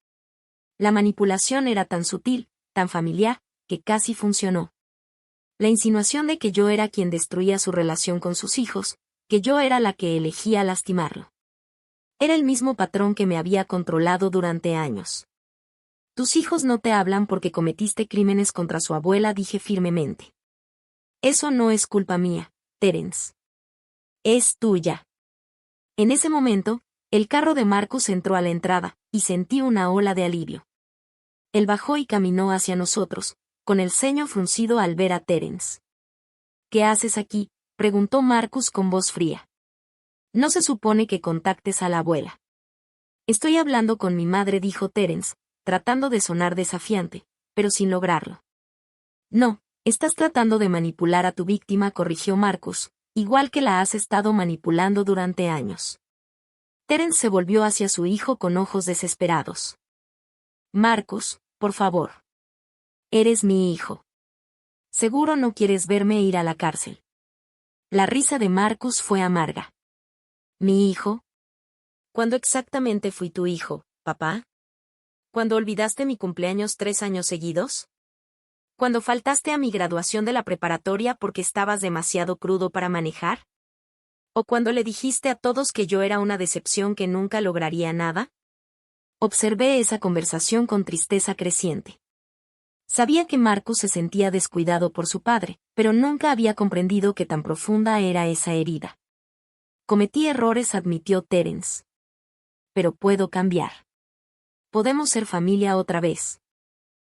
La manipulación era tan sutil, tan familiar, que casi funcionó. La insinuación de que yo era quien destruía su relación con sus hijos, que yo era la que elegía lastimarlo. Era el mismo patrón que me había controlado durante años. Tus hijos no te hablan porque cometiste crímenes contra su abuela, dije firmemente. Eso no es culpa mía, Terence. Es tuya. En ese momento, el carro de Marcus entró a la entrada, y sentí una ola de alivio. Él bajó y caminó hacia nosotros, con el ceño fruncido al ver a Terence. ¿Qué haces aquí?, preguntó Marcus con voz fría. No se supone que contactes a la abuela. Estoy hablando con mi madre, dijo Terence, tratando de sonar desafiante, pero sin lograrlo. No, estás tratando de manipular a tu víctima, corrigió Marcus, igual que la has estado manipulando durante años. Terence se volvió hacia su hijo con ojos desesperados. Marcus, por favor. Eres mi hijo. Seguro no quieres verme ir a la cárcel. La risa de Marcus fue amarga. ¿Mi hijo? ¿Cuándo exactamente fui tu hijo, papá? ¿Cuándo olvidaste mi cumpleaños 3 años seguidos? ¿Cuándo faltaste a mi graduación de la preparatoria porque estabas demasiado crudo para manejar? ¿O cuando le dijiste a todos que yo era una decepción que nunca lograría nada? Observé esa conversación con tristeza creciente. Sabía que Marcus se sentía descuidado por su padre, pero nunca había comprendido que tan profunda era esa herida. Cometí errores, admitió Terence. Pero puedo cambiar. Podemos ser familia otra vez.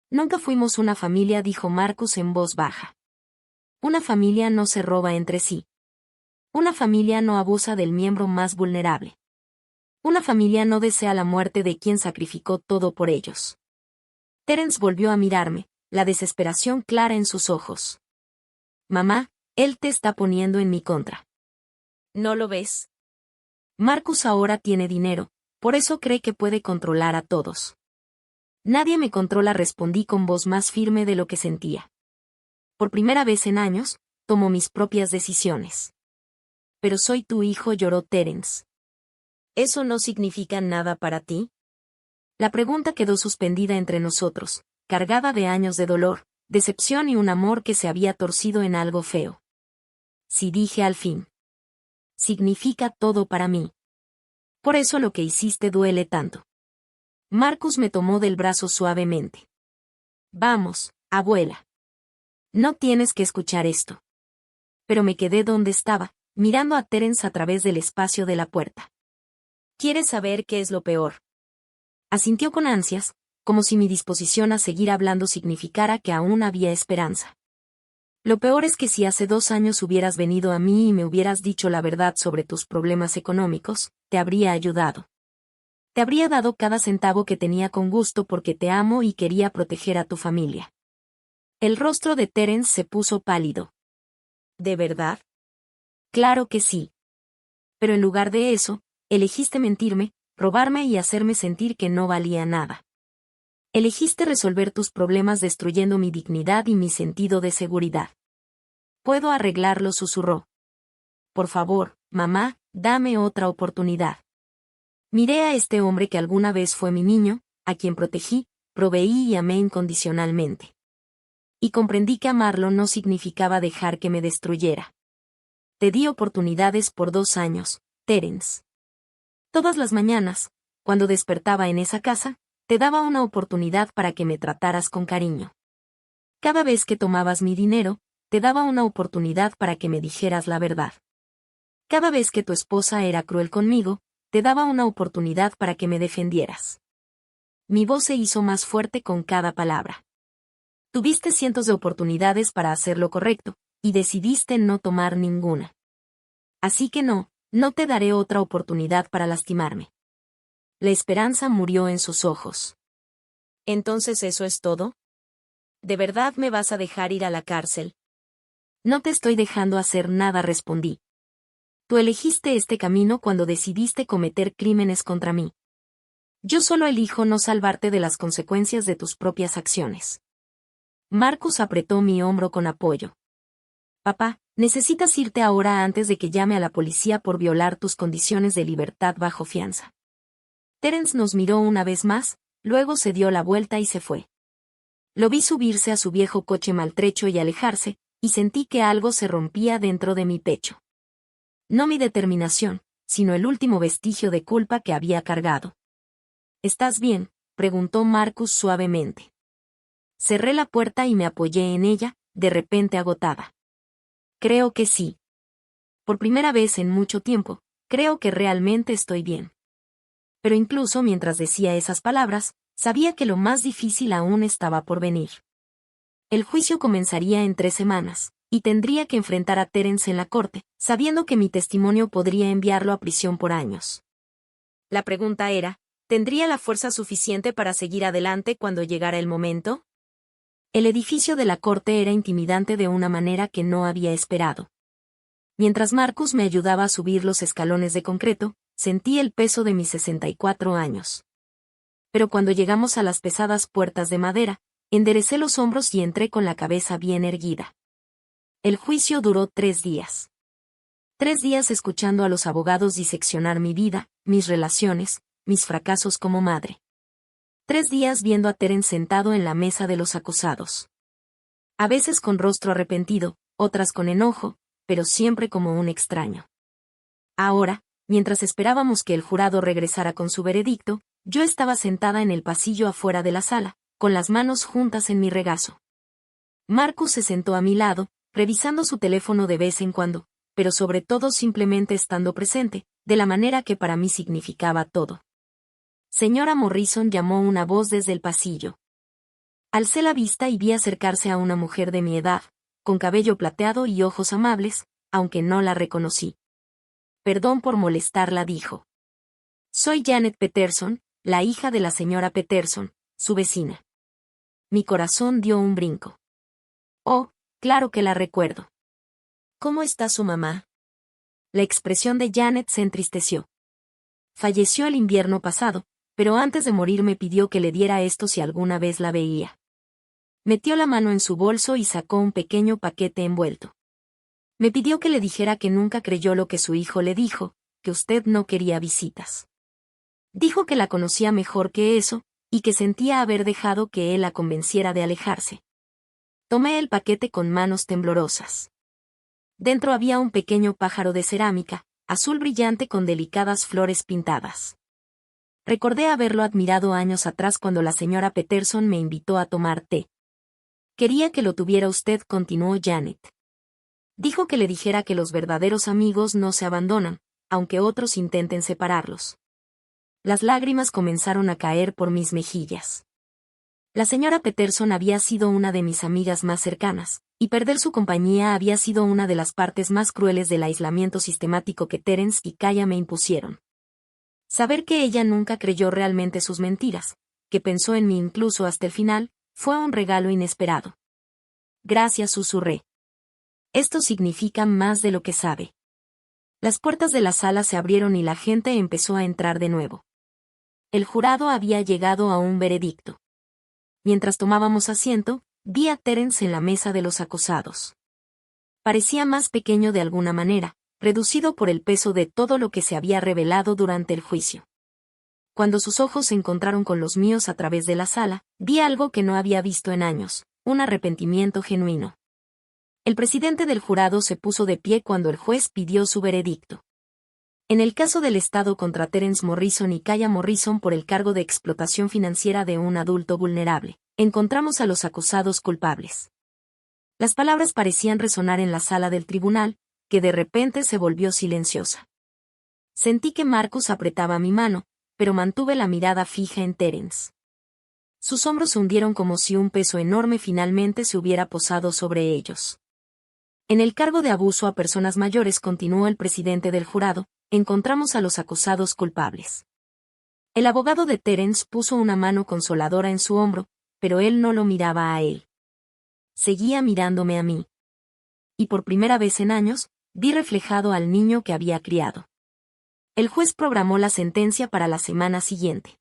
Nunca fuimos una familia, dijo Marcus en voz baja. Una familia no se roba entre sí. Una familia no abusa del miembro más vulnerable. Una familia no desea la muerte de quien sacrificó todo por ellos. Terence volvió a mirarme, la desesperación clara en sus ojos. Mamá, él te está poniendo en mi contra. ¿No lo ves? Marcus ahora tiene dinero, por eso cree que puede controlar a todos. Nadie me controla, respondí con voz más firme de lo que sentía. Por primera vez en años, tomo mis propias decisiones. Pero soy tu hijo, lloró Terence. ¿Eso no significa nada para ti? La pregunta quedó suspendida entre nosotros, cargada de años de dolor, decepción y un amor que se había torcido en algo feo. Sí, dije al fin. Significa todo para mí. Por eso lo que hiciste duele tanto. Marcus me tomó del brazo suavemente. Vamos, abuela. No tienes que escuchar esto. Pero me quedé donde estaba, mirando a Terence a través del espacio de la puerta. ¿Quieres saber qué es lo peor? Asintió con ansias, como si mi disposición a seguir hablando significara que aún había esperanza. Lo peor es que si hace 2 años hubieras venido a mí y me hubieras dicho la verdad sobre tus problemas económicos, te habría ayudado. Te habría dado cada centavo que tenía con gusto porque te amo y quería proteger a tu familia. El rostro de Terence se puso pálido. ¿De verdad? Claro que sí. Pero en lugar de eso, elegiste mentirme, robarme y hacerme sentir que no valía nada. Elegiste resolver tus problemas destruyendo mi dignidad y mi sentido de seguridad. Puedo arreglarlo, susurró. Por favor, mamá, dame otra oportunidad. Miré a este hombre que alguna vez fue mi niño, a quien protegí, proveí y amé incondicionalmente. Y comprendí que amarlo no significaba dejar que me destruyera. Te di oportunidades por 2 años, Terence. Todas las mañanas, cuando despertaba en esa casa, te daba una oportunidad para que me trataras con cariño. Cada vez que tomabas mi dinero, te daba una oportunidad para que me dijeras la verdad. Cada vez que tu esposa era cruel conmigo, te daba una oportunidad para que me defendieras. Mi voz se hizo más fuerte con cada palabra. Tuviste cientos de oportunidades para hacer lo correcto, y decidiste no tomar ninguna. Así que no te daré otra oportunidad para lastimarme. La esperanza murió en sus ojos. ¿Entonces eso es todo? ¿De verdad me vas a dejar ir a la cárcel? No te estoy dejando hacer nada, respondí. Tú elegiste este camino cuando decidiste cometer crímenes contra mí. Yo solo elijo no salvarte de las consecuencias de tus propias acciones. Marcus apretó mi hombro con apoyo. Papá, necesitas irte ahora antes de que llame a la policía por violar tus condiciones de libertad bajo fianza. Terence nos miró una vez más, luego se dio la vuelta y se fue. Lo vi subirse a su viejo coche maltrecho y alejarse, y sentí que algo se rompía dentro de mi pecho. No mi determinación, sino el último vestigio de culpa que había cargado. ¿Estás bien?, preguntó Marcus suavemente. Cerré la puerta y me apoyé en ella, de repente agotada. Creo que sí. Por primera vez en mucho tiempo, creo que realmente estoy bien. Pero incluso mientras decía esas palabras, sabía que lo más difícil aún estaba por venir. El juicio comenzaría en 3 semanas, y tendría que enfrentar a Terence en la corte, sabiendo que mi testimonio podría enviarlo a prisión por años. La pregunta era, ¿tendría la fuerza suficiente para seguir adelante cuando llegara el momento? El edificio de la corte era intimidante de una manera que no había esperado. Mientras Marcus me ayudaba a subir los escalones de concreto, sentí el peso de mis 64 años. Pero cuando llegamos a las pesadas puertas de madera, enderecé los hombros y entré con la cabeza bien erguida. El juicio duró 3 días. 3 días escuchando a los abogados diseccionar mi vida, mis relaciones, mis fracasos como madre. 3 días viendo a Terence sentado en la mesa de los acusados. A veces con rostro arrepentido, otras con enojo, pero siempre como un extraño. Ahora, mientras esperábamos que el jurado regresara con su veredicto, yo estaba sentada en el pasillo afuera de la sala, con las manos juntas en mi regazo. Marcus se sentó a mi lado, revisando su teléfono de vez en cuando, pero sobre todo simplemente estando presente, de la manera que para mí significaba todo. Señora Morrison, llamó una voz desde el pasillo. Alcé la vista y vi acercarse a una mujer de mi edad, con cabello plateado y ojos amables, aunque no la reconocí. Perdón por molestarla, dijo. Soy Janet Peterson, la hija de la señora Peterson, su vecina. Mi corazón dio un brinco. Oh, claro que la recuerdo. ¿Cómo está su mamá? La expresión de Janet se entristeció. Falleció el invierno pasado, pero antes de morir me pidió que le diera esto si alguna vez la veía. Metió la mano en su bolso y sacó un pequeño paquete envuelto. Me pidió que le dijera que nunca creyó lo que su hijo le dijo, que usted no quería visitas. Dijo que la conocía mejor que eso, y que sentía haber dejado que él la convenciera de alejarse. Tomé el paquete con manos temblorosas. Dentro había un pequeño pájaro de cerámica, azul brillante con delicadas flores pintadas. Recordé haberlo admirado años atrás cuando la señora Peterson me invitó a tomar té. Quería que lo tuviera usted, continuó Janet. Dijo que le dijera que los verdaderos amigos no se abandonan, aunque otros intenten separarlos. Las lágrimas comenzaron a caer por mis mejillas. La señora Peterson había sido una de mis amigas más cercanas, y perder su compañía había sido una de las partes más crueles del aislamiento sistemático que Terence y Kaya me impusieron. Saber que ella nunca creyó realmente sus mentiras, que pensó en mí incluso hasta el final, fue un regalo inesperado. Gracias, susurré. Esto significa más de lo que sabe. Las puertas de la sala se abrieron y la gente empezó a entrar de nuevo. El jurado había llegado a un veredicto. Mientras tomábamos asiento, vi a Terence en la mesa de los acusados. Parecía más pequeño de alguna manera, reducido por el peso de todo lo que se había revelado durante el juicio. Cuando sus ojos se encontraron con los míos a través de la sala, vi algo que no había visto en años, un arrepentimiento genuino. El presidente del jurado se puso de pie cuando el juez pidió su veredicto. En el caso del Estado contra Terence Morrison y Kaya Morrison por el cargo de explotación financiera de un adulto vulnerable, encontramos a los acusados culpables. Las palabras parecían resonar en la sala del tribunal, que de repente se volvió silenciosa. Sentí que Marcus apretaba mi mano, pero mantuve la mirada fija en Terence. Sus hombros se hundieron como si un peso enorme finalmente se hubiera posado sobre ellos. En el cargo de abuso a personas mayores, continuó el presidente del jurado, encontramos a los acusados culpables. El abogado de Terence puso una mano consoladora en su hombro, pero él no lo miraba a él. Seguía mirándome a mí. Y por primera vez en años, vi reflejado al niño que había criado. El juez programó la sentencia para la semana siguiente.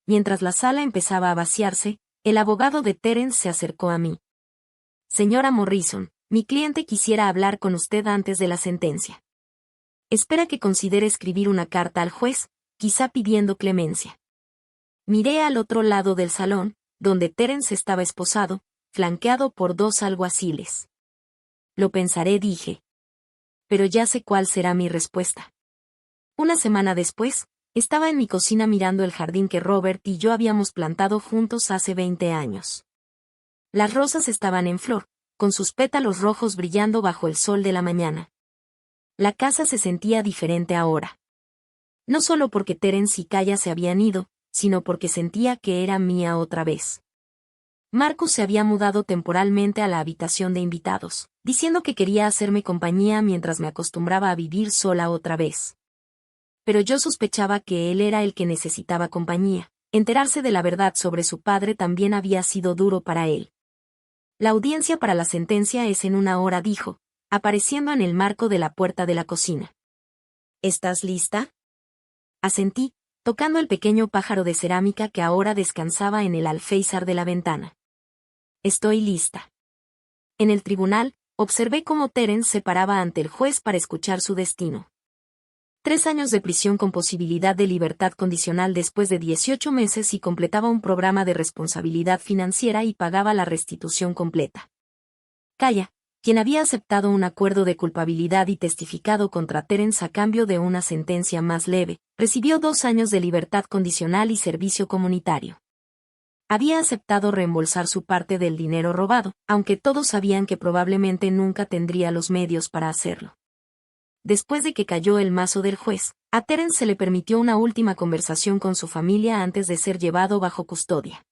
Mientras la sala empezaba a vaciarse, el abogado de Terence se acercó a mí. Señora Morrison, mi cliente quisiera hablar con usted antes de la sentencia. Espera que considere escribir una carta al juez, quizá pidiendo clemencia. Miré al otro lado del salón, donde Terence estaba esposado, flanqueado por 2 alguaciles. Lo pensaré, dije. Pero ya sé cuál será mi respuesta. Una semana después, estaba en mi cocina mirando el jardín que Robert y yo habíamos plantado juntos hace 20 años. Las rosas estaban en flor, con sus pétalos rojos brillando bajo el sol de la mañana. La casa se sentía diferente ahora. No solo porque Terence y Kaya se habían ido, sino porque sentía que era mía otra vez. Marcus se había mudado temporalmente a la habitación de invitados, diciendo que quería hacerme compañía mientras me acostumbraba a vivir sola otra vez. Pero yo sospechaba que él era el que necesitaba compañía. Enterarse de la verdad sobre su padre también había sido duro para él. La audiencia para la sentencia es en 1 hora, dijo, apareciendo en el marco de la puerta de la cocina. ¿Estás lista? Asentí, tocando el pequeño pájaro de cerámica que ahora descansaba en el alféizar de la ventana. Estoy lista. En el tribunal, observé cómo Terence se paraba ante el juez para escuchar su destino. 3 años de prisión con posibilidad de libertad condicional después de 18 meses y completaba un programa de responsabilidad financiera y pagaba la restitución completa. Kaya, quien había aceptado un acuerdo de culpabilidad y testificado contra Terence a cambio de una sentencia más leve, recibió 2 años de libertad condicional y servicio comunitario. Había aceptado reembolsar su parte del dinero robado, aunque todos sabían que probablemente nunca tendría los medios para hacerlo. Después de que cayó el mazo del juez, a Terence se le permitió una última conversación con su familia antes de ser llevado bajo custodia.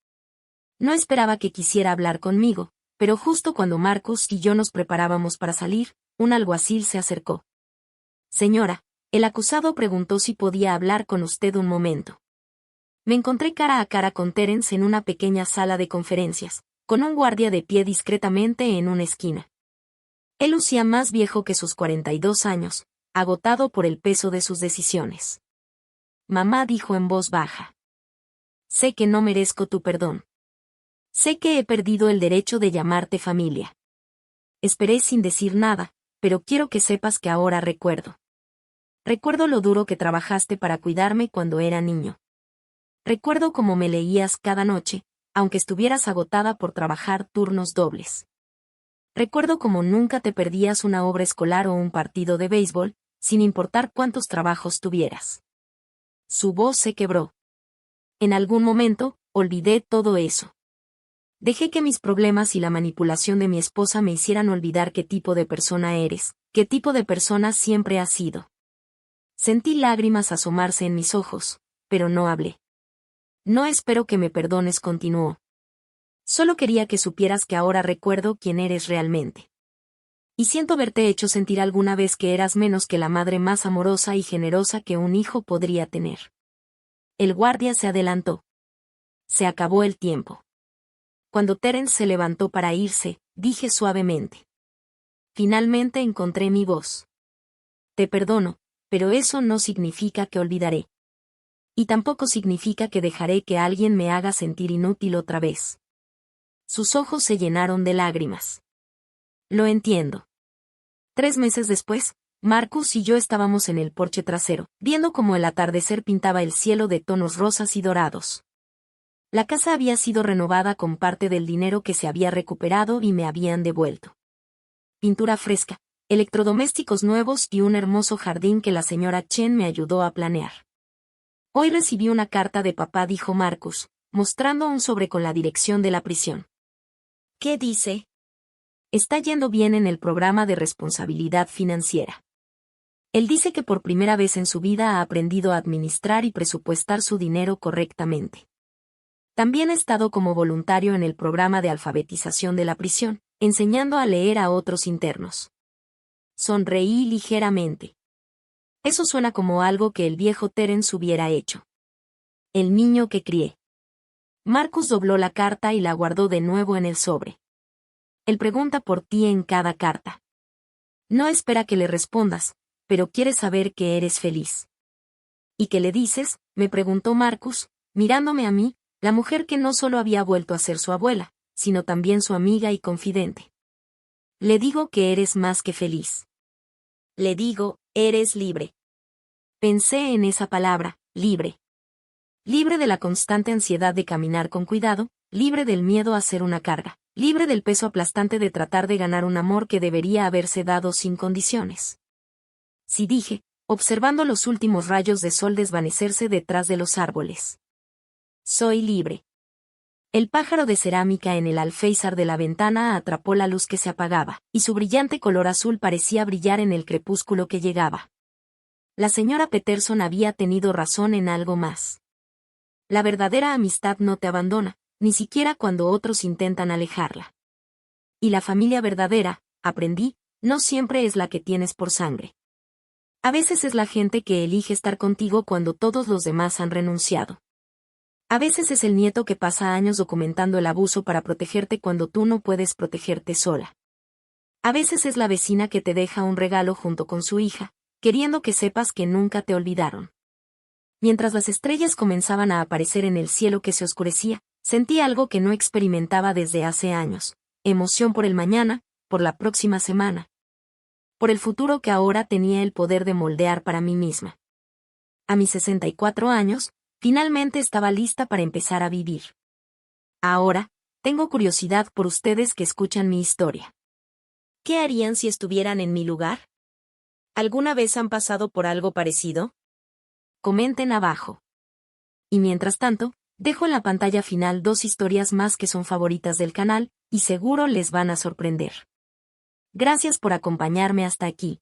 No esperaba que quisiera hablar conmigo, pero justo cuando Marcus y yo nos preparábamos para salir, un alguacil se acercó. Señora, el acusado preguntó si podía hablar con usted un momento. Me encontré cara a cara con Terence en una pequeña sala de conferencias, con un guardia de pie discretamente en una esquina. Él lucía más viejo que sus 42 años, agotado por el peso de sus decisiones. Mamá dijo en voz baja. Sé que no merezco tu perdón. Sé que he perdido el derecho de llamarte familia. Esperé sin decir nada, pero quiero que sepas que ahora recuerdo. Recuerdo lo duro que trabajaste para cuidarme cuando era niño. Recuerdo cómo me leías cada noche, aunque estuvieras agotada por trabajar turnos dobles. Recuerdo cómo nunca te perdías una obra escolar o un partido de béisbol, sin importar cuántos trabajos tuvieras. Su voz se quebró. En algún momento, olvidé todo eso. Dejé que mis problemas y la manipulación de mi esposa me hicieran olvidar qué tipo de persona eres, qué tipo de persona siempre has sido. Sentí lágrimas asomarse en mis ojos, pero no hablé. No espero que me perdones, continuó. Solo quería que supieras que ahora recuerdo quién eres realmente. Y siento haberte hecho sentir alguna vez que eras menos que la madre más amorosa y generosa que un hijo podría tener. El guardia se adelantó. Se acabó el tiempo. Cuando Terence se levantó para irse, dije suavemente. Finalmente encontré mi voz. Te perdono, pero eso no significa que olvidaré. Y tampoco significa que dejaré que alguien me haga sentir inútil otra vez. Sus ojos se llenaron de lágrimas. Lo entiendo. 3 meses después, Marcus y yo estábamos en el porche trasero, viendo cómo el atardecer pintaba el cielo de tonos rosas y dorados. La casa había sido renovada con parte del dinero que se había recuperado y me habían devuelto. Pintura fresca, electrodomésticos nuevos y un hermoso jardín que la señora Chen me ayudó a planear. Hoy recibí una carta de papá, dijo Marcus, mostrando un sobre con la dirección de la prisión. ¿Qué dice? Está yendo bien en el programa de responsabilidad financiera. Él dice que por primera vez en su vida ha aprendido a administrar y presupuestar su dinero correctamente. También ha estado como voluntario en el programa de alfabetización de la prisión, enseñando a leer a otros internos. Sonreí ligeramente. Eso suena como algo que el viejo Terence hubiera hecho. El niño que crié. Marcus dobló la carta y la guardó de nuevo en el sobre. Él pregunta por ti en cada carta. No espera que le respondas, pero quiere saber que eres feliz. ¿Y qué le dices?, me preguntó Marcus, mirándome a mí, la mujer que no solo había vuelto a ser su abuela, sino también su amiga y confidente. Le digo que eres más que feliz. Le digo, eres libre. Pensé en esa palabra, libre. Libre de la constante ansiedad de caminar con cuidado, libre del miedo a ser una carga, libre del peso aplastante de tratar de ganar un amor que debería haberse dado sin condiciones. Sí, dije, observando los últimos rayos de sol desvanecerse detrás de los árboles. Soy libre. El pájaro de cerámica en el alféizar de la ventana atrapó la luz que se apagaba, y su brillante color azul parecía brillar en el crepúsculo que llegaba. La señora Peterson había tenido razón en algo más. La verdadera amistad no te abandona, ni siquiera cuando otros intentan alejarla. Y la familia verdadera, aprendí, no siempre es la que tienes por sangre. A veces es la gente que elige estar contigo cuando todos los demás han renunciado. A veces es el nieto que pasa años documentando el abuso para protegerte cuando tú no puedes protegerte sola. A veces es la vecina que te deja un regalo junto con su hija, queriendo que sepas que nunca te olvidaron. Mientras las estrellas comenzaban a aparecer en el cielo que se oscurecía, sentí algo que no experimentaba desde hace años: emoción por el mañana, por la próxima semana, por el futuro que ahora tenía el poder de moldear para mí misma. A mis 64 años, finalmente estaba lista para empezar a vivir. Ahora, tengo curiosidad por ustedes que escuchan mi historia. ¿Qué harían si estuvieran en mi lugar? ¿Alguna vez han pasado por algo parecido? Comenten abajo. Y mientras tanto, dejo en la pantalla final 2 historias más que son favoritas del canal, y seguro les van a sorprender. Gracias por acompañarme hasta aquí.